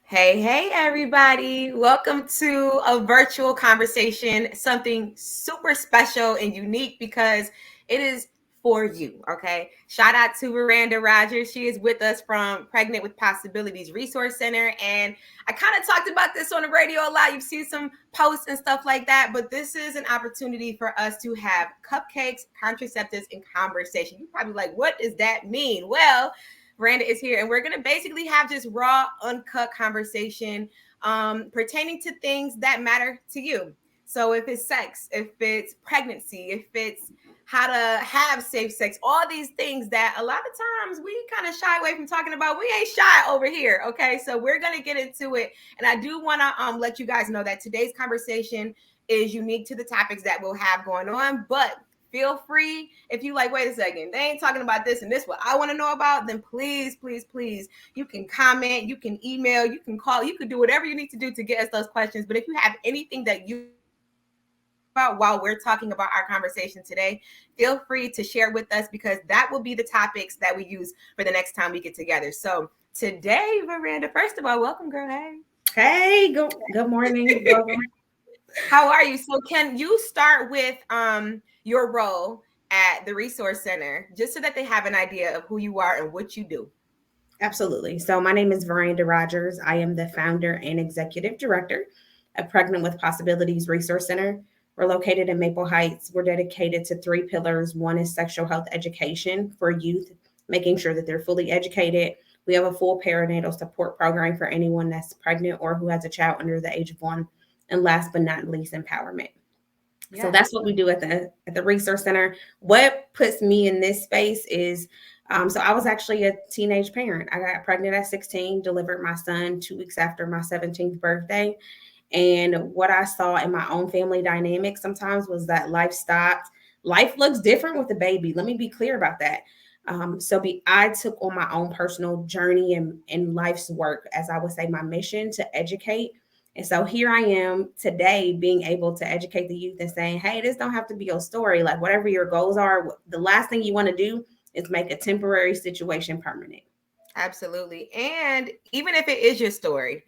Hey, everybody. Welcome to a virtual conversation, something super special and unique because it is for you. Okay. Shout out to Veranda Rogers. She is with us from Pregnant with Possibilities Resource Center. And I kind of talked about this on the radio a lot. You've seen some posts and stuff like that, but this is an opportunity for us to have cupcakes, contraceptives, and conversation. You're probably like, what does that mean? Well, Veranda is here, and we're going to basically have just raw, uncut conversation pertaining to things that matter to you. So, if it's sex, if it's pregnancy, if it's how to have safe sex, all these things that a lot of times we kind of shy away from talking about. We ain't shy over here, okay? So, we're going to get into it. And I do want to let you guys know that today's conversation is unique to the topics that we'll have going on, but feel free if you like, wait a second, they ain't talking about this and this what I want to know about, then please you can comment, you can email, you can call, you can do whatever you need to do to get us those questions. But if you have anything that you about while we're talking about our conversation today, feel free to share with us because that will be the topics that we use for the next time we get together. So today, Veranda, first of all, welcome, girl. Hey, good morning. Welcome. How are you? So can you start with your role at the Resource Center, just so that they have an idea of who you are and what you do? Absolutely. So my name is Veranda Rogers. I am the founder and executive director of Pregnant with Possibilities Resource Center. We're located in Maple Heights. We're dedicated to three pillars. One is sexual health education for youth, making sure that they're fully educated. We have a full perinatal support program for anyone that's pregnant or who has a child under the age of 1. And last but not least, empowerment. Yeah. So that's what we do at the Resource Center. What puts me in this space is, so I was actually a teenage parent. I got pregnant at 16, delivered my son 2 weeks after my 17th birthday. And what I saw in my own family dynamic sometimes was that life stopped. Life looks different with a baby. Let me be clear about that. I took on my own personal journey and life's work, as I would say, my mission to educate. And so here I am today being able to educate the youth and saying, hey, this don't have to be your story. Like whatever your goals are, the last thing you want to do is make a temporary situation permanent. Absolutely. And even if it is your story,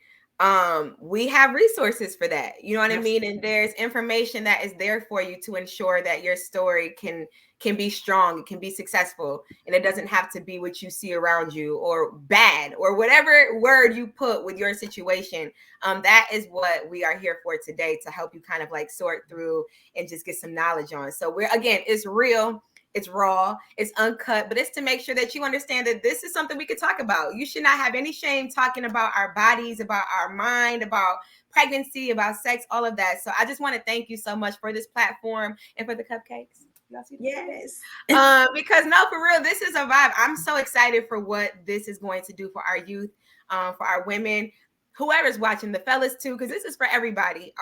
we have resources for that. You know what I mean? And there's information that is there for you to ensure that your story can be strong, it can be successful, and it doesn't have to be what you see around you or bad or whatever word you put with your situation. That is what we are here for today, to help you kind of like sort through and just get some knowledge on. So it's real. It's raw, it's uncut, but it's to make sure that you understand that this is something we could talk about. You should not have any shame talking about our bodies, about our mind, about pregnancy, about sex, all of that. So I just want to thank you so much for this platform and for the cupcakes. Yes. Because no, for real, this is a vibe. I'm so excited for what this is going to do for our youth, for our women, whoever's watching, the fellas too, because this is for everybody.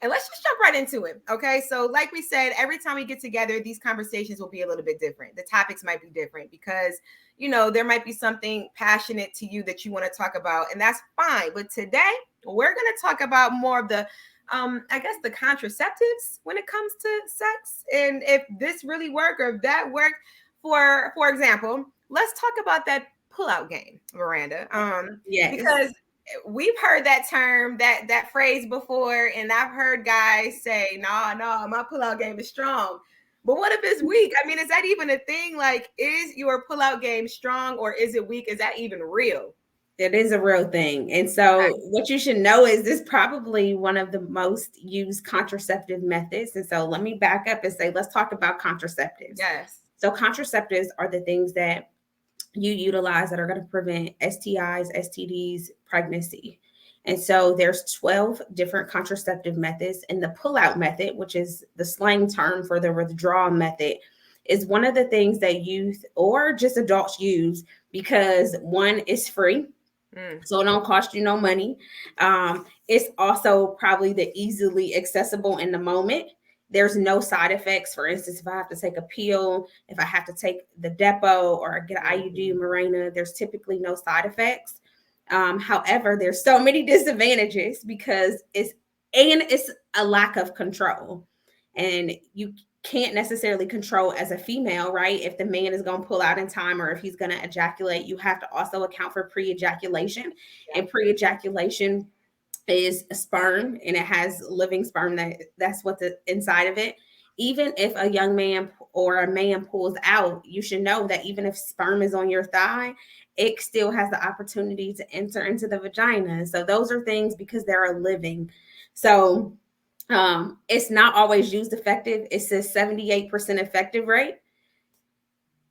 And let's just jump right into it. Okay. So like we said, every time we get together, these conversations will be a little bit different. The topics might be different because, there might be something passionate to you that you want to talk about, and that's fine. But today we're going to talk about more of the, the contraceptives when it comes to sex, and if this really worked or if that worked. For example, let's talk about that pullout game, Veranda. Yes. Because we've heard that term, that phrase before, and I've heard guys say, no, my pullout game is strong. But what if it's weak? I mean, is that even a thing? Like, is your pullout game strong or is it weak? Is that even real? It is a real thing. And so what you should know is this probably one of the most used contraceptive methods. And so let me back up and say, let's talk about contraceptives. Yes. So contraceptives are the things that you utilize that are going to prevent STIs, STDs, pregnancy. And so there's 12 different contraceptive methods. And the pullout method, which is the slang term for the withdrawal method, is one of the things that youth or just adults use because one is free. So it don't cost you no money. It's also probably the easily accessible in the moment. There's no side effects. For instance, if I have to take a pill, if I have to take the depot or get an IUD, Mirena, there's typically no side effects. However, there's so many disadvantages because it's a lack of control. And you can't necessarily control as a female, right? If the man is going to pull out in time or if he's going to ejaculate, you have to also account for pre-ejaculation. Yeah. And pre-ejaculation is a sperm, and it has living sperm that's what's inside of it. Even if a young man or a man pulls out, you should know that even if sperm is on your thigh, it still has the opportunity to enter into the vagina. So those are things because they're living. So it's not always used effective. It says 78% effective rate.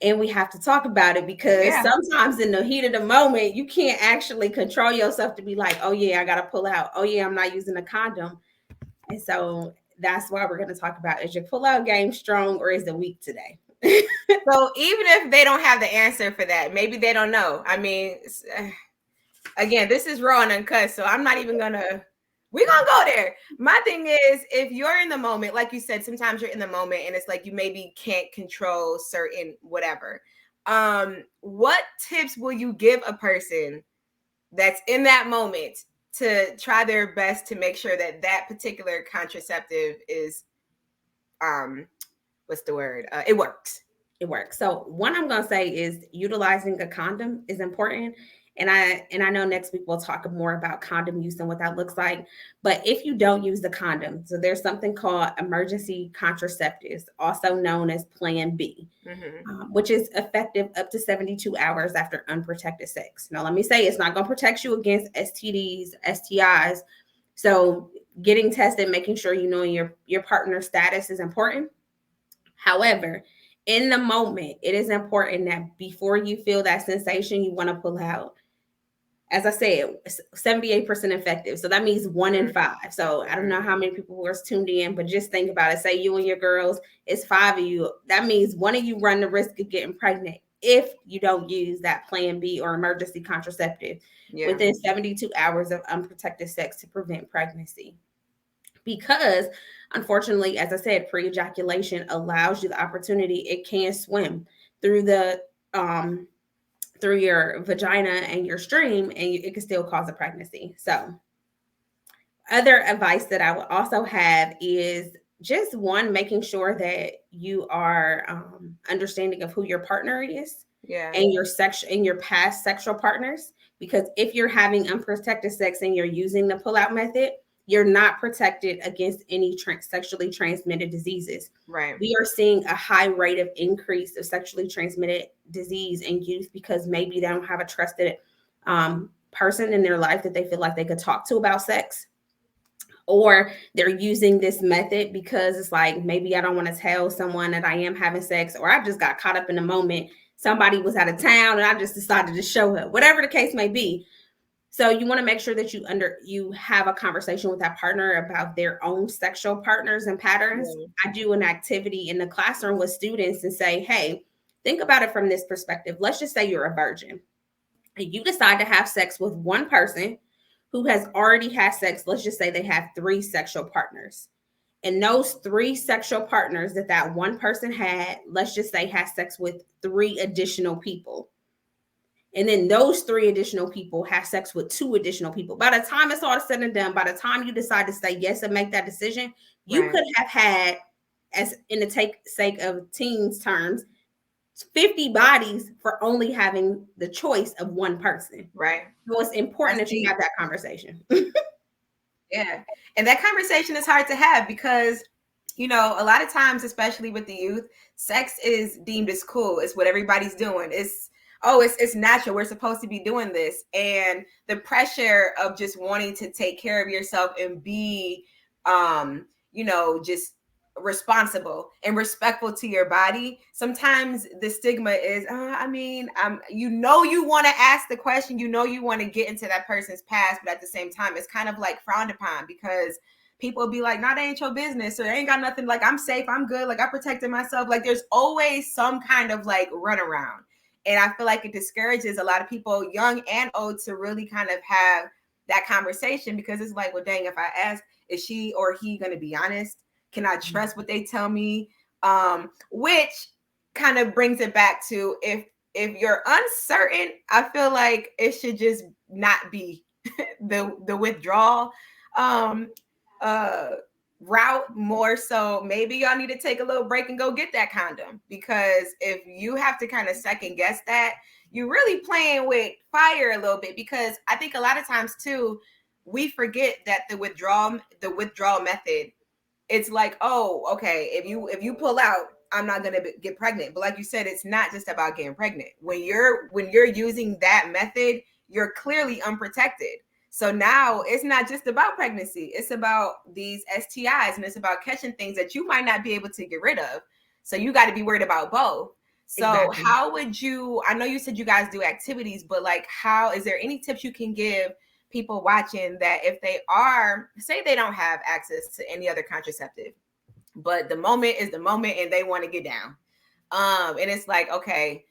And we have to talk about it because sometimes in the heat of the moment, you can't actually control yourself to be like, oh yeah, I got to pull out. Oh yeah, I'm not using a condom. And so that's why we're going to talk about, is your pullout game strong or is it weak today? So even if they don't have the answer for that, maybe they don't know. I mean, again, this is raw and uncut, so I'm not even gonna. We're gonna go there. My thing is, if you're in the moment, like you said, sometimes you're in the moment and it's like you maybe can't control certain whatever. What tips will you give a person that's in that moment to try their best to make sure that that particular contraceptive is, what's the word? It works. It works. So one I'm going to say is utilizing a condom is important. And I know next week we'll talk more about condom use and what that looks like. But if you don't use the condom, so there's something called emergency contraceptives, also known as Plan B, which is effective up to 72 hours after unprotected sex. Now, let me say, it's not going to protect you against STDs, STIs. So getting tested, making sure you know your partner's status is important. However, in the moment, it is important that before you feel that sensation, you want to pull out. As I said, 78% effective. So that means 1 in 5. So I don't know how many people were tuned in, but just think about it. Say you and your girls, it's 5 of you. That means one of you run the risk of getting pregnant if you don't use that Plan B or emergency contraceptive within 72 hours of unprotected sex to prevent pregnancy. Because unfortunately, as I said, pre-ejaculation allows you the opportunity. It can swim through the through your vagina and your stream, and it can still cause a pregnancy. So other advice that I would also have is just one, making sure that you are understanding of who your partner is, and your past sexual partners. Because if you're having unprotected sex and you're using the pullout method, you're not protected against any sexually transmitted diseases. Right. We are seeing a high rate of increase of sexually transmitted disease in youth because maybe they don't have a trusted person in their life that they feel like they could talk to about sex. Or they're using this method because it's like, maybe I don't want to tell someone that I am having sex, or I just got caught up in the moment. Somebody was out of town and I just decided to show up, whatever the case may be. So you want to make sure that you have a conversation with that partner about their own sexual partners and patterns. I do an activity in the classroom with students and say, hey, think about it from this perspective. Let's just say you're a virgin and you decide to have sex with one person who has already had sex. Let's just say they have 3 sexual partners. And those 3 sexual partners that one person had, let's just say, had sex with 3 additional people. And then those 3 additional people have sex with 2 additional people. By the time it's all said and done, by the time you decide to say yes and make that decision, you could have had, as in the sake of teens terms, 50 bodies for only having the choice of one person. Right. So it's important that you have that conversation. Yeah. And that conversation is hard to have because, a lot of times, especially with the youth, sex is deemed as cool. It's what everybody's doing. It's natural. We're supposed to be doing this. And the pressure of just wanting to take care of yourself and be, just responsible and respectful to your body. Sometimes the stigma is, you want to ask the question, you want to get into that person's past, but at the same time, it's kind of like frowned upon because people will be like, nah, that ain't your business. Or they ain't got nothing. Like, I'm safe. I'm good. Like, I protected myself. Like, there's always some kind of like runaround. And I feel like it discourages a lot of people, young and old, to really kind of have that conversation because it's like, well, dang, if I ask, is she or he going to be honest? Can I trust what they tell me? Which kind of brings it back to if you're uncertain, I feel like it should just not be the withdrawal. route more so maybe y'all need to take a little break and go get that condom, because if you have to kind of second guess that, you're really playing with fire a little bit. Because I think a lot of times too, we forget that the withdrawal method, it's like, oh, okay, if you pull out, I'm not gonna get pregnant. But like you said, it's not just about getting pregnant. When you're using that method, you're clearly unprotected. So now it's not just about pregnancy. It's about these STIs, and it's about catching things that you might not be able to get rid of. So you got to be worried about both. So Exactly. how would you, I know you said you guys do activities, but like, how, is there any tips you can give people watching that if they are, say they don't have access to any other contraceptive, but the moment is the moment and they want to get down, and it's like, okay,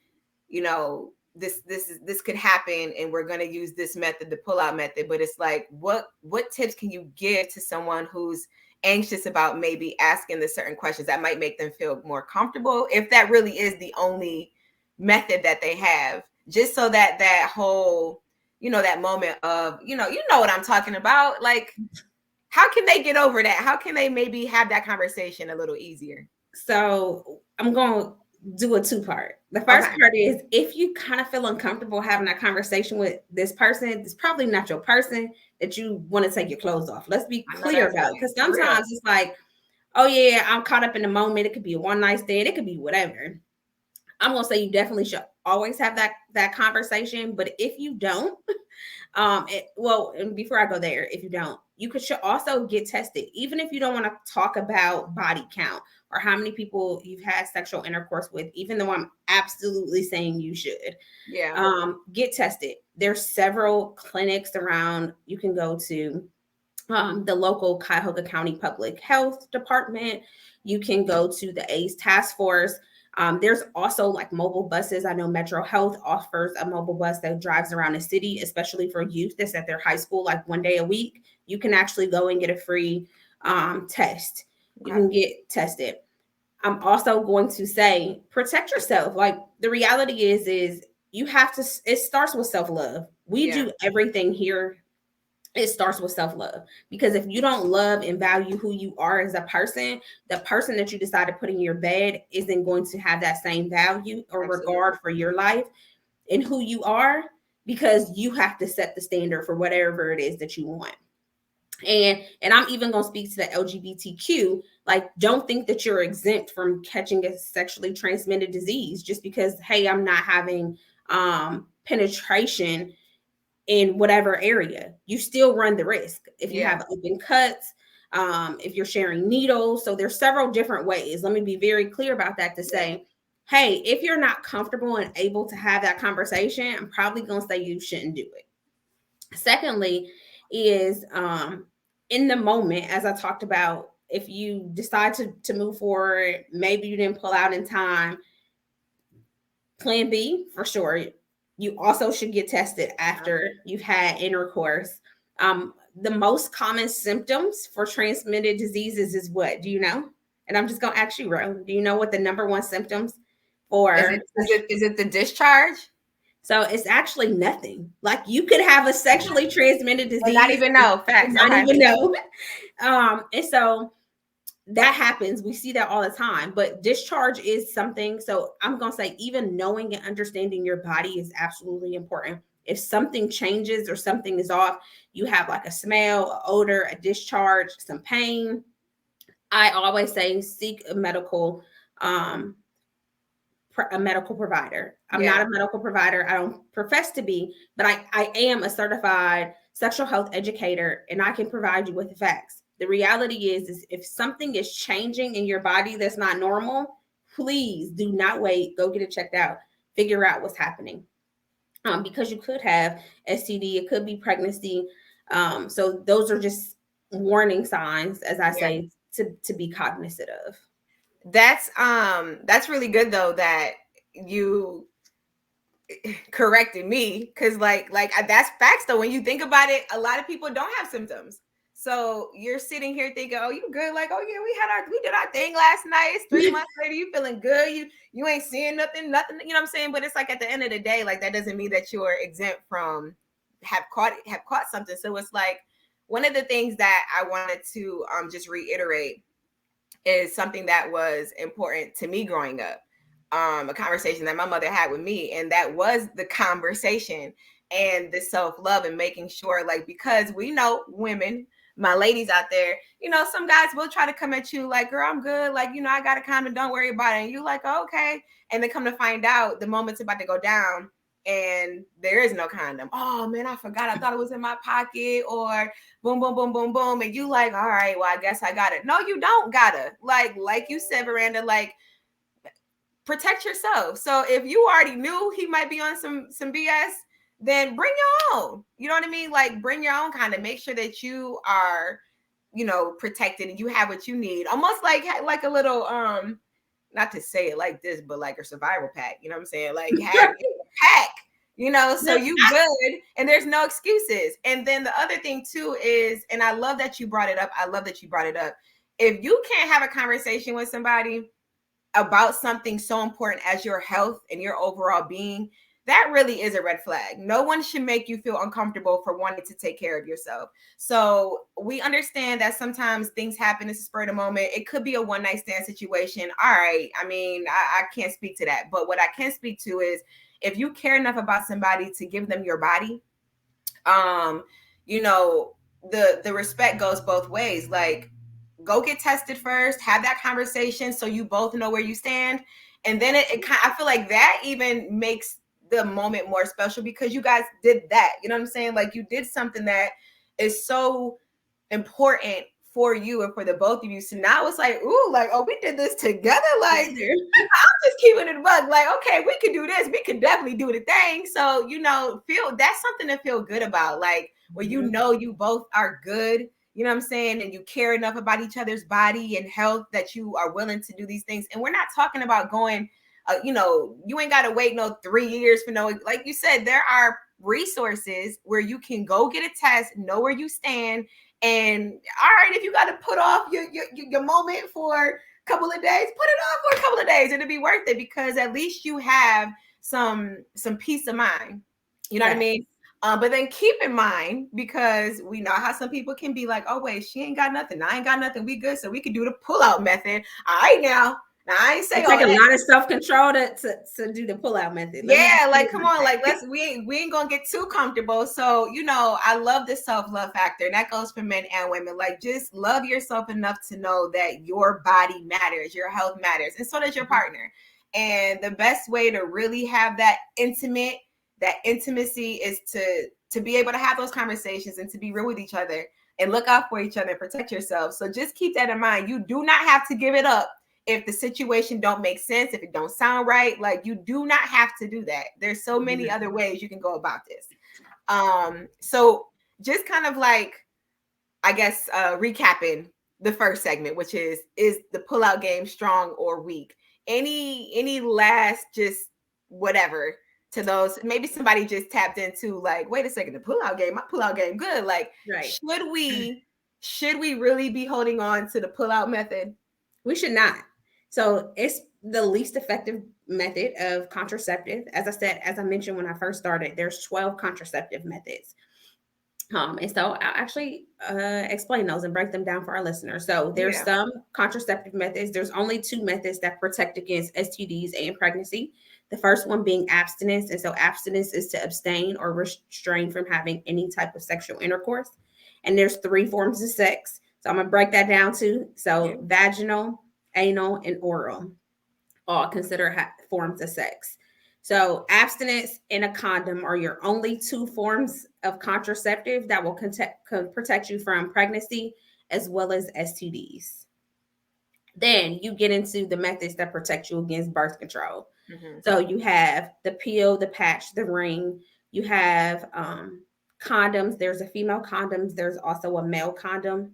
you know, this could happen and we're going to use this method, the pull out method. But it's like, what tips can you give to someone who's anxious about maybe asking the certain questions that might make them feel more comfortable, if that really is the only method that they have, just so that that whole, you know, that moment of, you know what I'm talking about, like, how can they get over that? How can they maybe have that conversation a little easier? So I'm going to do a two-part. The first Okay. part is, if you kind of feel uncomfortable having that conversation with this person, it's probably not your person that you want to take your clothes off. Let's be I know clear that's about it. right. Because For real. sometimes it's like, oh yeah, I'm caught up in the moment. It could be a one night stand. It could be whatever. I'm gonna say you definitely should always have that conversation. But if you don't, and before I go there, if you don't, you should also get tested, even if you don't want to talk about body count or how many people you've had sexual intercourse with. Even though I'm absolutely saying you should, Yeah. get tested. There's several clinics around. You can go to the local Cuyahoga County Public Health Department. You can go to the AIDS Task Force. There's also like mobile buses. I know Metro Health offers a mobile bus that drives around the city, especially for youth that's at their high school, like one day a week. You can actually go and get a free test. You Okay. can get tested. I'm also going to say, protect yourself. Like, the reality is you have to, it starts with self-love. We Yeah. do everything here, it starts with self-love, because if you don't love and value who you are as a person, the person that you decide to put in your bed isn't going to have that same value or Absolutely. regard for your life and who you are, because you have to set the standard for whatever it is that you want. And I'm even going to speak to the LGBTQ. Like, don't think that you're exempt from catching a sexually transmitted disease just because, hey, I'm not having penetration in whatever area. You still run the risk if you Yeah. have open cuts, if you're sharing needles. So there's several different ways. Let me be very clear about that to say, hey, if you're not comfortable and able to have that conversation, I'm probably going to say you shouldn't do it. Secondly, is in the moment, as I talked about, if you decide to move forward, maybe you didn't pull out in time, plan B for sure. You also should get tested after you've had intercourse. The most common symptoms for transmitted diseases is what? Do you know? And I'm just going to ask you, Ro, do you know what the number one symptoms Is for? it the discharge? So it's actually nothing. Like, you could have a sexually transmitted And not disease even know. and Facts. not Okay. even know. And so that happens. We see that all the time. But discharge is something. So I'm going to say, even knowing and understanding your body is absolutely important. If something changes or something is off, you have like a smell, an odor, a discharge, some pain, I always say seek um, a medical provider. I'm not Yeah. a medical provider. I don't profess to be, but I am a certified sexual health educator, and I can provide you with the facts. The reality is if something is changing in your body that's not normal, please do not wait. Go get it checked out. Figure out what's happening. Because you could have STD, it could be pregnancy. So those are just warning signs, as I Yeah. say, to be cognizant of. That's really good though that you corrected me, because that's facts though. When you think about it, a lot of people don't have symptoms. So you're sitting here thinking, oh, you good? Like, oh yeah, we did our thing last night. It's 3 months later, you feeling good. You ain't seeing nothing, you know what I'm saying? But it's like, at the end of the day, like, that doesn't mean that you're exempt from have caught something. So it's like, one of the things that I wanted to just reiterate is something that was important to me growing up. A conversation that my mother had with me, and that was the conversation and the self-love and making sure, like, because we know women, my ladies out there, some guys will try to come at you like, girl, I'm good, like, I got a condom, don't worry about it, and you like, oh, okay, and then come to find out the moment's about to go down and there is no condom. Oh man, I forgot, I thought it was in my pocket, or boom, boom, boom, boom, boom, and you like, all right, well, I guess I got it. No, you don't gotta. Like you said, Veranda, like, protect yourself. So if you already knew he might be on some BS, then bring your own. You know what I mean? Like, bring your own kind of, make sure that you are, protected and you have what you need. Almost like a little not to say it like this, but like a survival pack. You know what I'm saying? Like, have a pack. So you good, and there's no excuses. And then the other thing too is, and I love that you brought it up. If you can't have a conversation with somebody about something so important as your health and your overall being, that really is a red flag. No one should make you feel uncomfortable for wanting to take care of yourself. So we understand that sometimes things happen in a spur of the moment. It could be a one night stand situation. All right. I mean, I can't speak to that. But what I can speak to is, if you care enough about somebody to give them your body, the respect goes both ways. Like, go get tested first, have that conversation so you both know where you stand. And then I feel like that even makes the moment more special, because you guys did that. You know what I'm saying? Like, you did something that is so important for you and for the both of you. So now it's like, ooh, like, oh, we did this together. Like, I'm just keeping it a bug. Like, okay, we could do this. We could definitely do the thing. So, feel that's something to feel good about. Like, where you both are good. You know what I'm saying? And you care enough about each other's body and health that you are willing to do these things. And we're not talking about going, you ain't got to wait no 3 years for like you said, there are resources where you can go get a test, know where you stand. And all right, if you got to put off your moment for a couple of days, put it off for a couple of days. It'll be worth it, because at least you have some peace of mind. You know what I mean? But then keep in mind, because we know how some people can be like, oh, wait, she ain't got nothing. I ain't got nothing. We good. So we can do the pull-out method. All right, now I ain't saying take a lot of self-control to do the pull-out method. Like, come on, like, we ain't gonna get too comfortable. So, I love the self-love factor, and that goes for men and women. Like, just love yourself enough to know that your body matters, your health matters, and so does your partner. And the best way to really have that intimacy is to be able to have those conversations and to be real with each other and look out for each other and protect yourself. So just keep that in mind. You do not have to give it up if the situation don't make sense, if it don't sound right. Like, you do not have to do that. There's so many other ways you can go about this. So just kind of like, I guess, recapping the first segment, which is the pullout game strong or weak? Any last just whatever to those, maybe somebody just tapped into, like, wait a second, my pullout game good. Like, should we really be holding on to the pullout method? We should not. So it's the least effective method of contraceptive. As I mentioned when I first started, there's 12 contraceptive methods. And so I'll actually explain those and break them down for our listeners. So there's some contraceptive methods. There's only 2 methods that protect against STDs and pregnancy. The first one being abstinence. And so abstinence is to abstain or restrain from having any type of sexual intercourse. And there's 3 forms of sex. So I'm going to break that down too. So vaginal, anal, and oral, all consider forms of sex. So abstinence and a condom are your only 2 forms of contraceptive that will protect you from pregnancy as well as STDs. Then you get into the methods that protect you against birth control. So you have the pill, the patch, the ring. You have condoms. There's a female condom. There's also a male condom.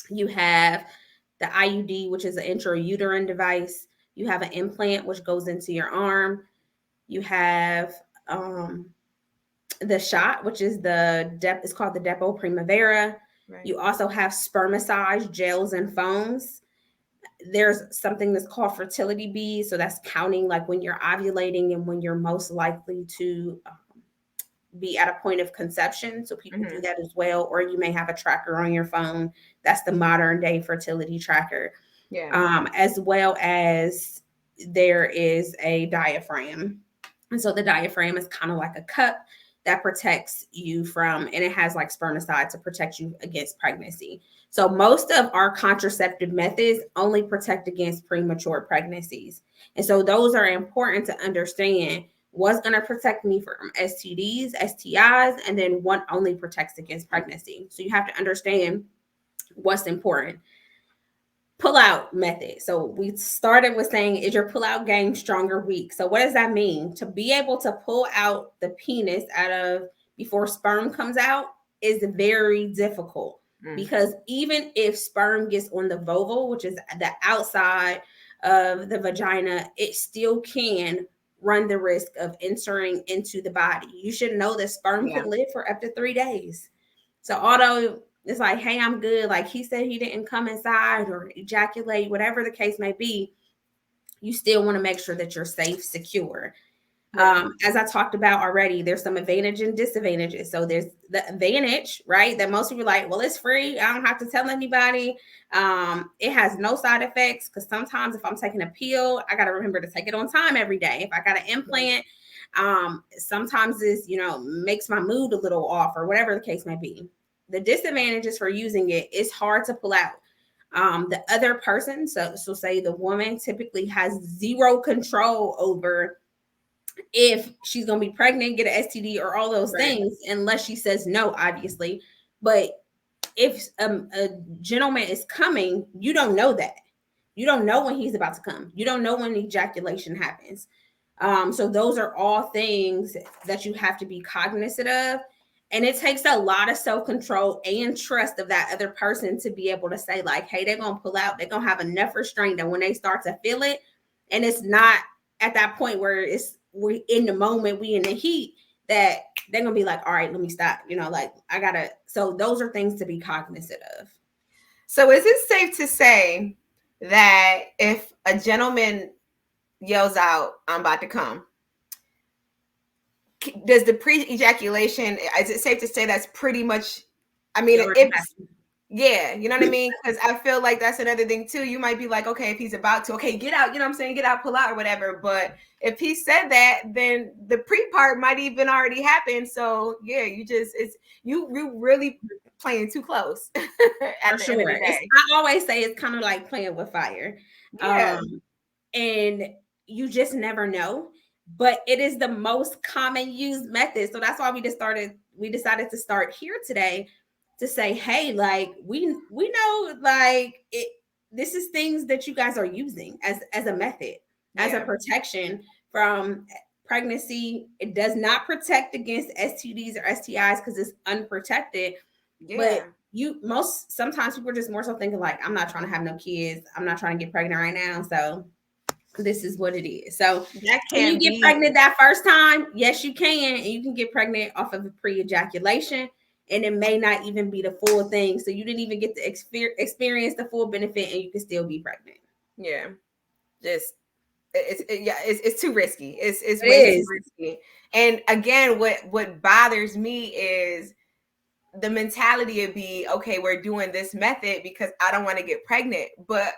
You have the IUD, which is an intrauterine device. You have an implant, which goes into your arm. You have the shot, which is it's called the Depo Primavera. Right. You also have spermicide gels and foams. There's something that's called fertility beads. So that's counting like when you're ovulating and when you're most likely to be at a point of conception. So people do Mm-hmm. that as well. Or you may have a tracker on your phone. That's the modern day fertility tracker. Yeah. As well as there is a diaphragm. And so the diaphragm is kind of like a cup that protects you from, and it has like spermicide to protect you against pregnancy. So most of our contraceptive methods only protect against premature pregnancies. And so those are important to understand what's going to protect me from STDs, STIs, and then what only protects against pregnancy. So you have to understand what's important. Pull out method. So we started with saying, is your pull out game strong or weak? So what does that mean? To be able to pull out the penis out of before sperm comes out is very difficult, because even if sperm gets on the vulva, which is the outside of the vagina, it still can run the risk of entering into the body. You should know that sperm Yeah. can live for up to 3 days. So although it's like, hey, I'm good, like he said he didn't come inside or ejaculate, whatever the case may be, you still want to make sure that you're safe, secure. Right. As I talked about already, there's some advantage and disadvantages. So there's the advantage, right? That most people are like, well, it's free. I don't have to tell anybody. It has no side effects, because sometimes if I'm taking a pill, I got to remember to take it on time every day. If I got an implant, sometimes it's, makes my mood a little off or whatever the case may be. The disadvantages for using it is hard to pull out. The other person, so say the woman, typically has zero control over if she's going to be pregnant, get an STD, or all those Right. things, unless she says no, obviously. But if a gentleman is coming, you don't know that. You don't know when he's about to come. You don't know when ejaculation happens. So those are all things that you have to be cognizant of. And it takes a lot of self-control and trust of that other person to be able to say, like, hey, they're going to pull out. They're going to have enough restraint that when they start to feel it, and it's not at that point where we're in the moment, we in the heat, that they're going to be like, all right, let me stop. Like, I got to. So those are things to be cognizant of. So is it safe to say that if a gentleman yells out, I'm about to come, does the pre-ejaculation, is it safe to say that's pretty much, I mean, if yeah, you know what I mean? Because I feel like that's another thing too. You might be like, okay, if he's about to, okay, get out, you know what I'm saying? Get out, pull out or whatever. But if he said that, then the pre-part might even already happen. So yeah, you really playing too close at For the end of sure. the day. I always say it's kind of like playing with fire. Yeah. And you just never know. But it is the most common used method. So that's why we decided to start here today to say, hey, like we know, like this is things that you guys are using as a method, as a protection from pregnancy. It does not protect against STDs or STIs because it's unprotected. But sometimes people are just more so thinking like, I'm not trying to have no kids. I'm not trying to get pregnant right now. So this is what it is. So that can you can get be pregnant that first time? Yes, you can. And you can get pregnant off of a pre-ejaculation. And it may not even be the full thing. So you didn't even get to experience the full benefit, and you can still be pregnant. Yeah. Just it's too risky. It's It way too is. risky. And again, what bothers me is the mentality would be, okay, we're doing this method because I don't want to get pregnant. But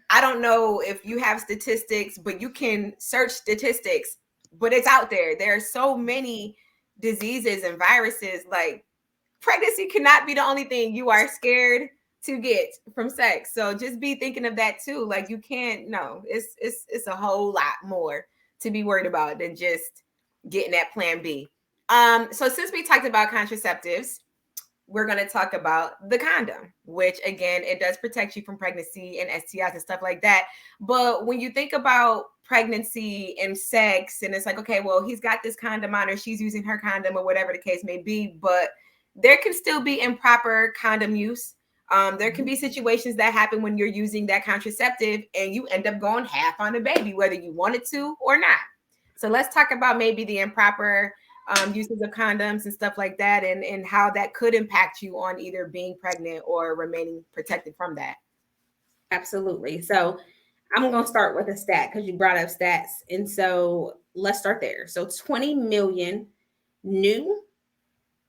I don't know if you have statistics, but you can search statistics, but it's out there. There are so many diseases and viruses. Like, pregnancy cannot be the only thing you are scared to get from sex. So just be thinking of that too. Like, you can't, no, it's a whole lot more to be worried about than just getting that plan B. So since we talked about contraceptives, we're going to talk about the condom, which again, it does protect you from pregnancy and STIs and stuff like that. But when you think about pregnancy and sex, and it's like, okay, well, he's got this condom on, or she's using her condom, or whatever the case may be, but there can still be improper condom use. There can be situations that happen when you're using that contraceptive and you end up going half on the baby, whether you wanted to or not. So let's talk about maybe the improper uses of condoms and stuff like that, and how that could impact you on either being pregnant or remaining protected from that. Absolutely. So I'm going to start with a stat because you brought up stats. And so let's start there. So 20 million new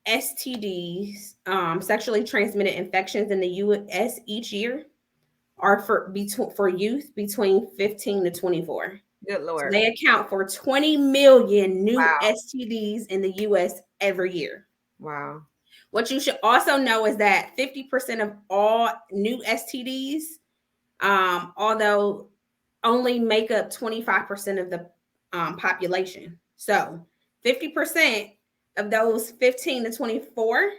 STDs, sexually transmitted infections in the U.S. each year are for youth between 15 to 24. Good So Lord. they account for 20 million new Wow. STDs in the U.S. every year. Wow. What you should also know is that 50% of all new STDs, although only make up 25% of the population. So 50% of those 15 to 24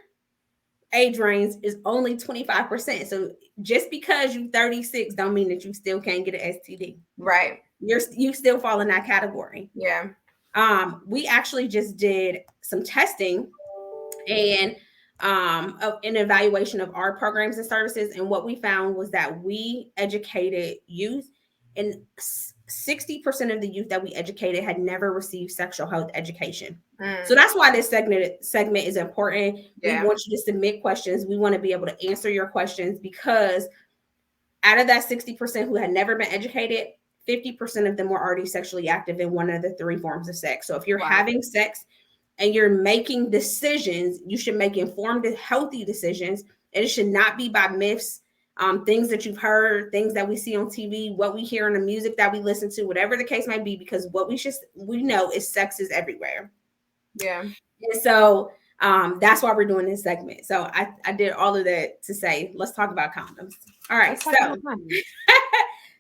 age range is only 25%. So just because you 36 don't mean that you still can't get an STD. Right. You still fall in that category. Yeah. We actually just did some testing and an evaluation of our programs and services. And what we found was that we educated youth, and 60% of the youth that we educated had never received sexual health education. So that's why this segment is important. Yeah. We want you to submit questions. We want to be able to answer your questions, because out of that 60% who had never been educated, 50% of them were already sexually active in one of the three forms of sex. So if you're having sex and you're making decisions, you should make informed, healthy decisions. And it should not be by myths, things that you've heard, things that we see on TV, what we hear in the music that we listen to, whatever the case might be, because what we know is sex is everywhere. Yeah. And so that's why we're doing this segment. So I did all of that to say, let's talk about condoms. All right. So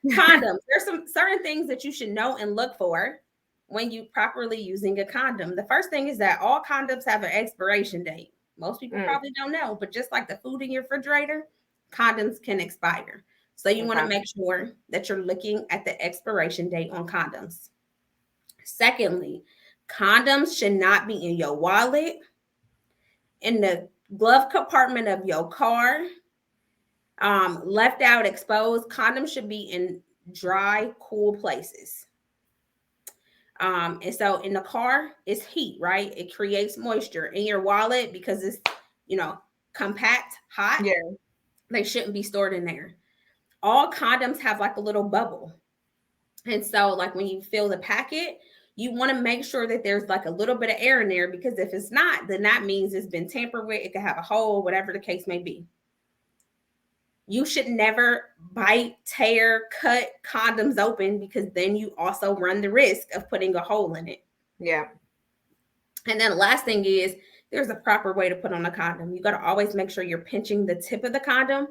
condoms, there's some certain things that you should know and look for when you properly using a condom. The first thing is that all condoms have an expiration date. Most people probably don't know, but just like the food in your refrigerator, condoms can expire. So you want to make sure that you're looking at the expiration date on condoms. Secondly, condoms should not be in your wallet, in the glove compartment of your car, left out exposed. Condoms should be in dry, cool places. And so in the car, it's heat, right? It creates moisture. In your wallet, because it's, compact, hot, they shouldn't be stored in there. All condoms have like a little bubble. And so like when you fill the packet, you want to make sure that there's like a little bit of air in there, because if it's not, then that means it's been tampered with. It could have a hole, whatever the case may be. You should never bite, tear, cut condoms open, because then you also run the risk of putting a hole in it. Yeah. And then the last thing is, there's a proper way to put on a condom. You got to always make sure you're pinching the tip of the condom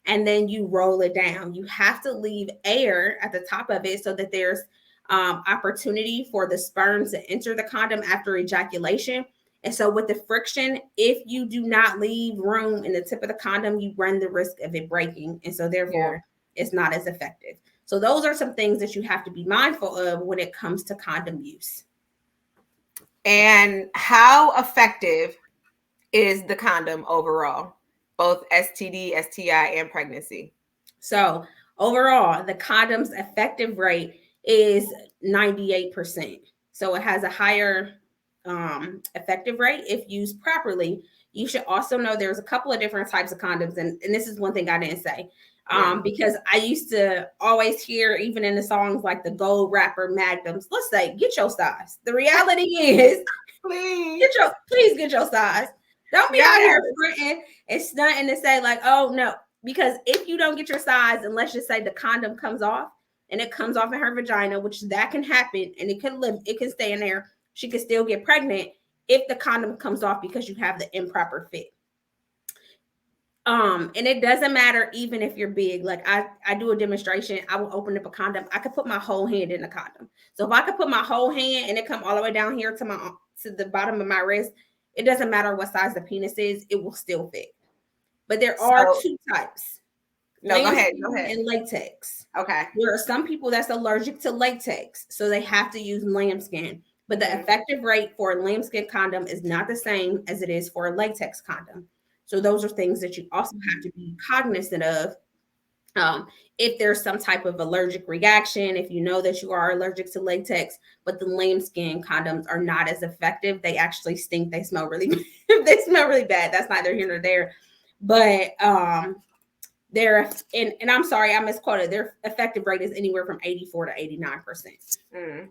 and then you roll it down. You have to leave air at the top of it so that there's opportunity for the sperms to enter the condom after ejaculation. And so with the friction, if you do not leave room in the tip of the condom, you run the risk of it breaking. And so therefore, it's not as effective. So those are some things that you have to be mindful of when it comes to condom use. And how effective is the condom overall, both STD, STI, and pregnancy? So overall, the condom's effective rate is 98%. So it has a higher effective rate if used properly. You should also know there's a couple of different types of condoms. And this is one thing I didn't say. Because I used to always hear, even in the songs like the gold wrapper magnums, let's say, get your size. The reality is, please get your size. Don't be out here fronting and stunting to say like, oh no, because if you don't get your size, and let's just say the condom comes off and it comes off in her vagina, which that can happen, and it can stay in there. She could still get pregnant if the condom comes off because you have the improper fit. And it doesn't matter even if you're big. Like I do a demonstration, I will open up a condom. I could put my whole hand in the condom. So if I could put my whole hand and it come all the way down here to the bottom of my wrist, it doesn't matter what size the penis is, it will still fit. But there are two types. No, go ahead. And latex. Okay. There are some people that's allergic to latex, so they have to use lambskin. But the effective rate for a lambskin condom is not the same as it is for a latex condom. So those are things that you also have to be cognizant of. If there's some type of allergic reaction, if you know that you are allergic to latex, but the lambskin condoms are not as effective. They actually stink. They smell really bad. That's neither here nor there. But they're, and I'm sorry, I misquoted. Their effective rate is anywhere from 84 to 89%.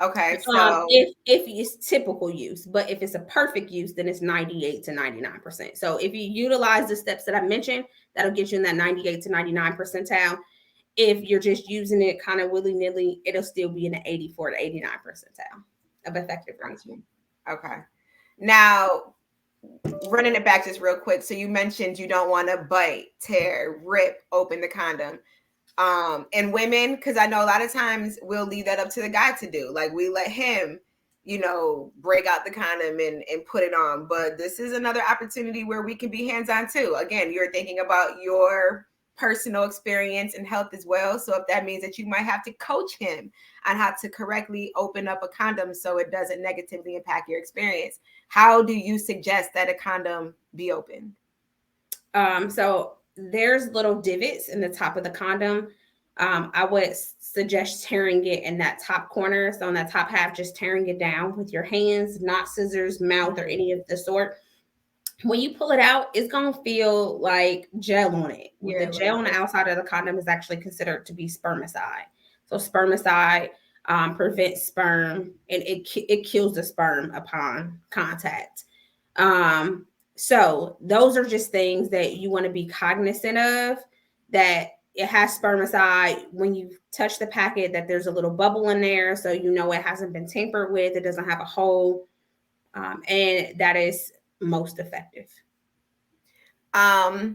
Okay, so If it's typical use, but if it's a perfect use, then it's 98 to 99%. So if you utilize the steps that I mentioned, that'll get you in that 98 to 99 percentile. If you're just using it kind of willy nilly, it'll still be in the 84 to 89 percentile of effective range. okay. Now, running it back just real quick. So you mentioned you don't want to bite, tear, rip open the condom. And women, because I know a lot of times we'll leave that up to the guy to do. Like we let him, break out the condom and put it on. But this is another opportunity where we can be hands-on too. Again, you're thinking about your personal experience and health as well. So if that means that you might have to coach him on how to correctly open up a condom so it doesn't negatively impact your experience, how do you suggest that a condom be opened? So there's little divots in the top of the condom. I would suggest tearing it in that top corner. So on that top half, just tearing it down with your hands, not scissors, mouth, or any of the sort. When you pull it out, it's going to feel like gel on it. Yeah, The gel on the outside of the condom is actually considered to be spermicide. So spermicide prevents sperm, and it kills the sperm upon contact. So those are just things that you want to be cognizant of, that it has spermicide. When you touch the packet, that there's a little bubble in there, so you know it hasn't been tampered with, it doesn't have a hole, and that is most effective. I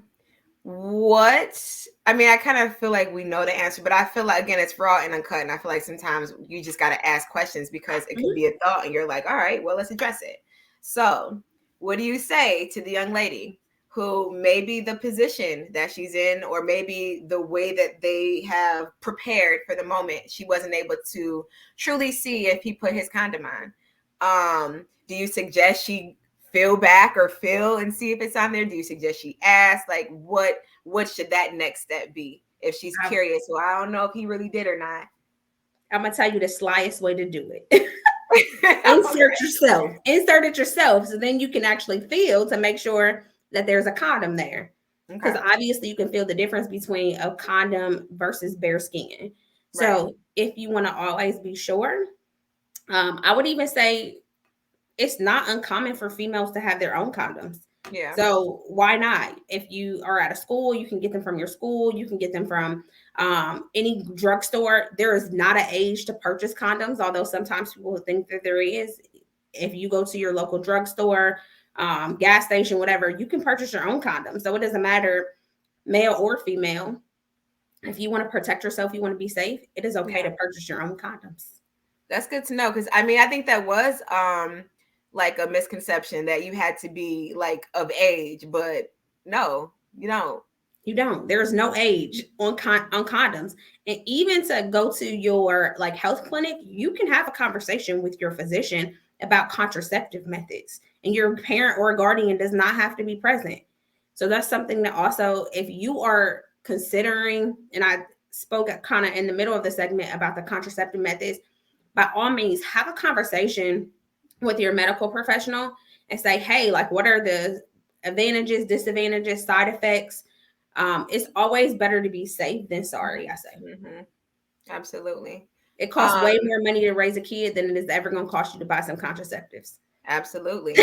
kind of feel like we know the answer, but I feel like, again, it's raw and uncut, and I feel like sometimes you just got to ask questions because it could be a thought and you're like, all right, well, let's address it. So what do you say to the young lady who maybe the position that she's in, or maybe the way that they have prepared for the moment, she wasn't able to truly see if he put his condom on? Do you suggest she feel back or feel and see if it's on there? Do you suggest she ask? Like, what should that next step be if she's curious? Well, I don't know if he really did or not. I'm gonna tell you the slyest way to do it. Insert it yourself, so then you can actually feel to make sure that there's a condom there, because obviously you can feel the difference between a condom versus bare skin. So if you want to always be sure, I would even say it's not uncommon for females to have their own condoms. Yeah. So why not? If you are at a school, you can get them from your school. You can get them from any drugstore. There is not an age to purchase condoms, although sometimes people think that there is. If you go to your local drugstore, gas station, whatever, you can purchase your own condoms. So it doesn't matter, male or female. If you want to protect yourself, you want to be safe, it is okay to purchase your own condoms. That's good to know, because I think that was like a misconception that you had to be like of age, but no, you don't. You don't. There's no age on condoms. And even to go to your like health clinic, you can have a conversation with your physician about contraceptive methods, and your parent or guardian does not have to be present. So that's something that also, if you are considering, and I spoke kind of in the middle of the segment about the contraceptive methods, by all means, have a conversation with your medical professional and say, hey, like, what are the advantages, disadvantages, side effects? It's always better to be safe than sorry, I say. Mm-hmm. Absolutely. It costs way more money to raise a kid than it is ever going to cost you to buy some contraceptives. Absolutely.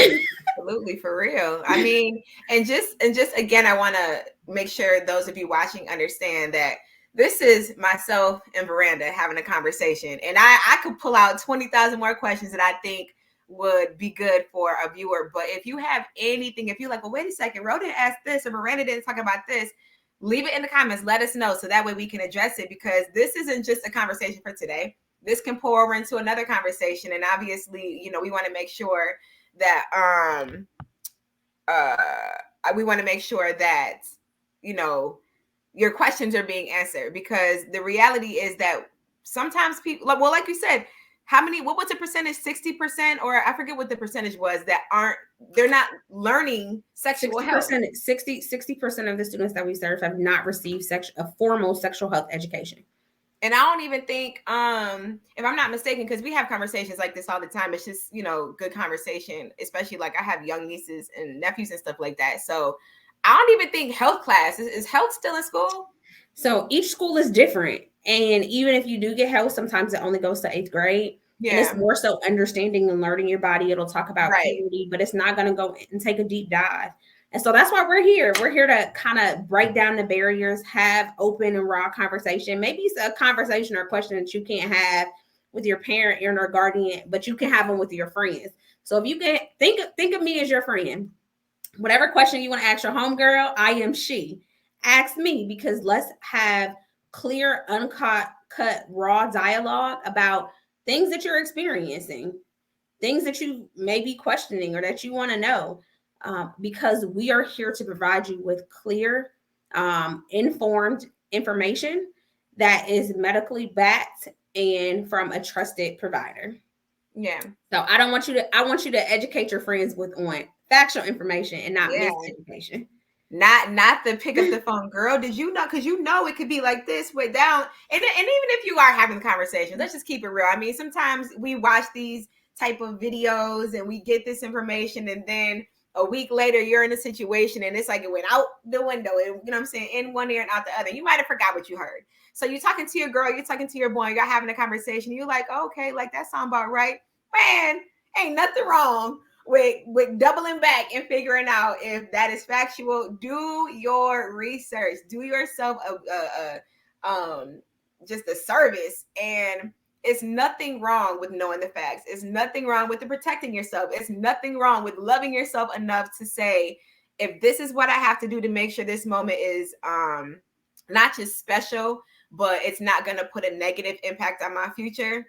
Absolutely, for real. And just again, I want to make sure those of you watching understand that this is myself and Veranda having a conversation, and I could pull out 20,000 more questions that I think would be good for a viewer. But if you have anything, if you're like, well, wait a second, Rhoda asked this or Veranda didn't talk about this, leave it in the comments. Let us know, so that way we can address it, because this isn't just a conversation for today. This can pour over into another conversation. And obviously, we want to make sure that we want to make sure that, your questions are being answered, because the reality is that sometimes people, like you said, what was the percentage? 60%, or I forget what the percentage was, that they're not learning sexual health. 60% of the students that we serve have not received a formal sexual health education. And I don't even think, if I'm not mistaken, because we have conversations like this all the time. It's just, good conversation, especially like I have young nieces and nephews and stuff like that. So I don't even think health class, is health still in school? So each school is different. And even if you do get health, sometimes it only goes to 8th grade. And it's Yeah. more so understanding and learning your body. It'll talk about Right. puberty, but it's not going to go and take a deep dive. And so that's why we're here. We're here to kind of break down the barriers, have open and raw conversation. Maybe it's a conversation or a question that you can't have with your parent or guardian, but you can have them with your friends. So if you can think of me as your friend, whatever question you want to ask your homegirl, I am she. Ask me, because let's have clear, cut, raw dialogue about things that you're experiencing, things that you may be questioning or that you want to know, because we are here to provide you with clear, informed information that is medically backed and from a trusted provider. Yeah. So I want you to educate your friends with on factual information and not Yeah. miseducation. Not the pick up the phone, girl. Did you know? Because you know it could be like this, way down. And even if you are having the conversation, let's just keep it real. I mean, sometimes we watch these type of videos and we get this information, and then a week later you're in a situation and it's like it went out the window. And, you know what I'm saying? In one ear and out the other. You might have forgot what you heard. So you're talking to your girl, you're talking to your boy, you're having a conversation. You're like, oh, okay, like that sound about right, man. Ain't nothing wrong with doubling back and figuring out if that is factual. Do your research. Do yourself just a service. And it's nothing wrong with knowing the facts. It's nothing wrong with the protecting yourself. It's nothing wrong with loving yourself enough to say, if this is what I have to do to make sure this moment is not just special, but it's not going to put a negative impact on my future,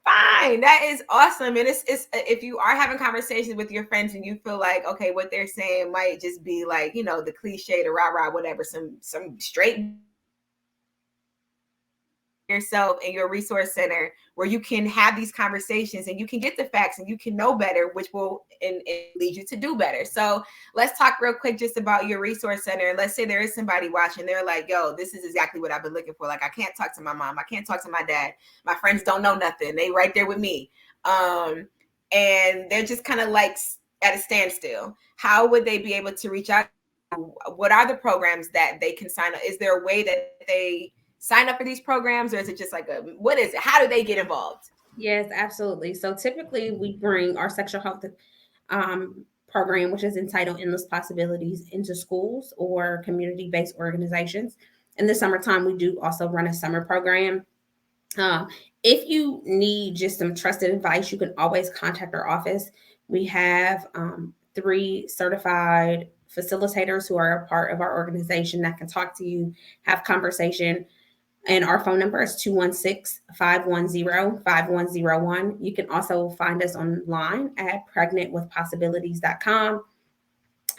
fine. That is awesome. And it's if you are having conversations with your friends and you feel like, okay, what they're saying might just be like, you know, the cliche, the rah rah, whatever, some straight yourself in your resource center where you can have these conversations and you can get the facts and you can know better, which will and lead you to do better. So let's talk real quick just about your resource center. Let's say there is somebody watching, they're like, yo, this is exactly what I've been looking for. Like, I can't talk to my mom, I can't talk to my dad, my friends don't know nothing, they right there with me, and they're just kind of like at a standstill. How would they be able to reach out? What are the programs that they can sign up? Is there a way that they sign up for these programs, or is it just like what is it? How do they get involved? Yes, absolutely. So typically we bring our sexual health program, which is entitled Endless Possibilities, into schools or community-based organizations. In the summertime, we do also run a summer program. If you need just some trusted advice, you can always contact our office. We have 3 certified facilitators who are a part of our organization that can talk to you, have conversation. And our phone number is 216-510-5101. You can also find us online at pregnantwithpossibilities.com.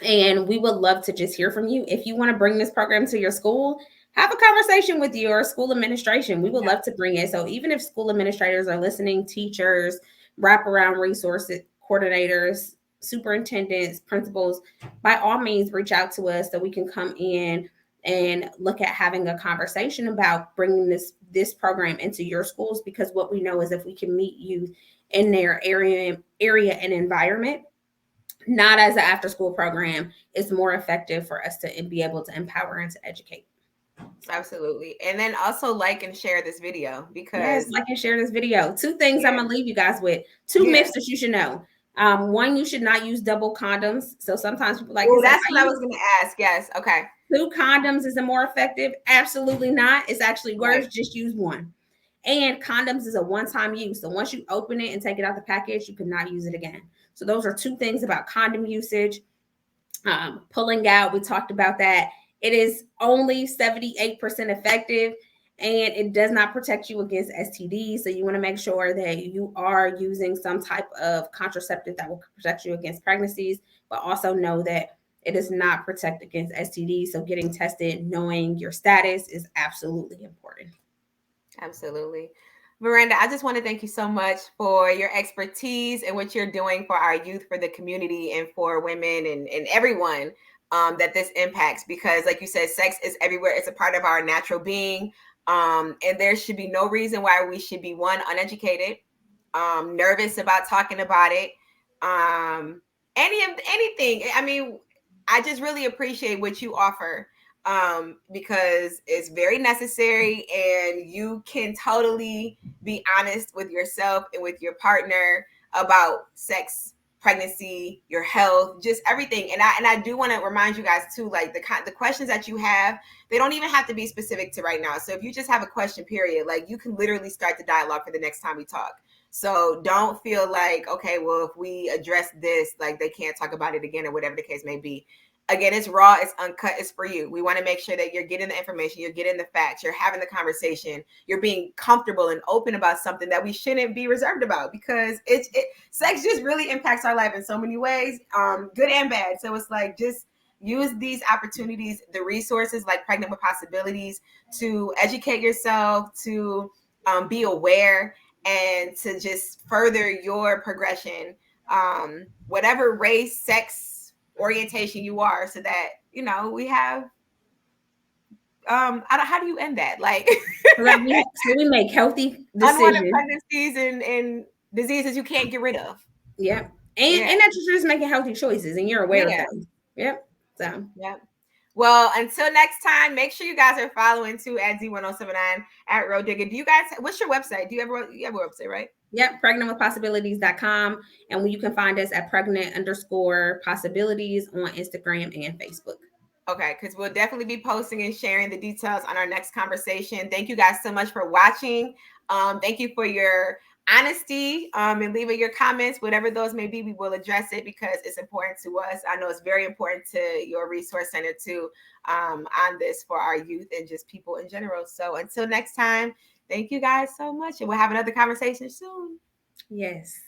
And we would love to just hear from you. If you want to bring this program to your school, have a conversation with your school administration. We would love to bring it. So even if school administrators are listening, teachers, wraparound resources, coordinators, superintendents, principals, by all means, reach out to us so we can come in and look at having a conversation about bringing this program into your schools. Because what we know is if we can meet you in their area and environment, not as an after school program, it's more effective for us to be able to empower and to educate. Absolutely. And then also like and share this video Yes, because like and share this video. 2 things I'm gonna leave you guys with. 2 yeah. myths that you should know. One, you should not use double condoms. So sometimes people like Oh, to say, that's what I was going to ask. Yes. Okay. 2 condoms is it more effective? Absolutely not. It's actually worse. Right. Just use one. And condoms is a one-time use. So once you open it and take it out the package, you cannot use it again. So those are 2 things about condom usage. Pulling out, we talked about that. It is only 78% effective and it does not protect you against STDs. So you want to make sure that you are using some type of contraceptive that will protect you against pregnancies, but also know that it does not protect against STDs. So getting tested, knowing your status is absolutely important. Absolutely. Veranda, I just want to thank you so much for your expertise and what you're doing for our youth, for the community, and for women and everyone that this impacts. Because, like you said, sex is everywhere. It's a part of our natural being. And there should be no reason why we should be, one, uneducated, nervous about talking about it, anything. I mean, I just really appreciate what you offer, because it's very necessary and you can totally be honest with yourself and with your partner about sex, pregnancy, your health, just everything. And I do want to remind you guys too, like the questions that you have, they don't even have to be specific to right now. So if you just have a question, period, like you can literally start the dialogue for the next time we talk. So don't feel like, okay, well, if we address this, like they can't talk about it again or whatever the case may be. Again, it's raw, it's uncut, it's for you. We want to make sure that you're getting the information, you're getting the facts, you're having the conversation, you're being comfortable and open about something that we shouldn't be reserved about, because sex just really impacts our life in so many ways, good and bad. So it's like, just use these opportunities, the resources like Pregnant with Possibilities, to educate yourself, to be aware, and to just further your progression, whatever race, sex, orientation you are, so that we have how do you end that, like so we make healthy unwanted decisions. pregnancies and diseases you can't get rid of. Yep. Yeah. And that you're just making healthy choices and you're aware of those. Yep. So Yep. Well, until next time, make sure you guys are following too at Z1079 at Road Digger. Do you guys, what's your website? Do you have a website, right? Yep, pregnantwithpossibilities.com. And you can find us at pregnant_possibilities on Instagram and Facebook. Okay, because we'll definitely be posting and sharing the details on our next conversation. Thank you guys so much for watching. Thank you for your honesty, and leaving your comments, whatever those may be. We will address it because it's important to us. I know it's very important to your resource center too, on this for our youth and just people in general. So until next time, thank you guys so much, and we'll have another conversation soon. Yes.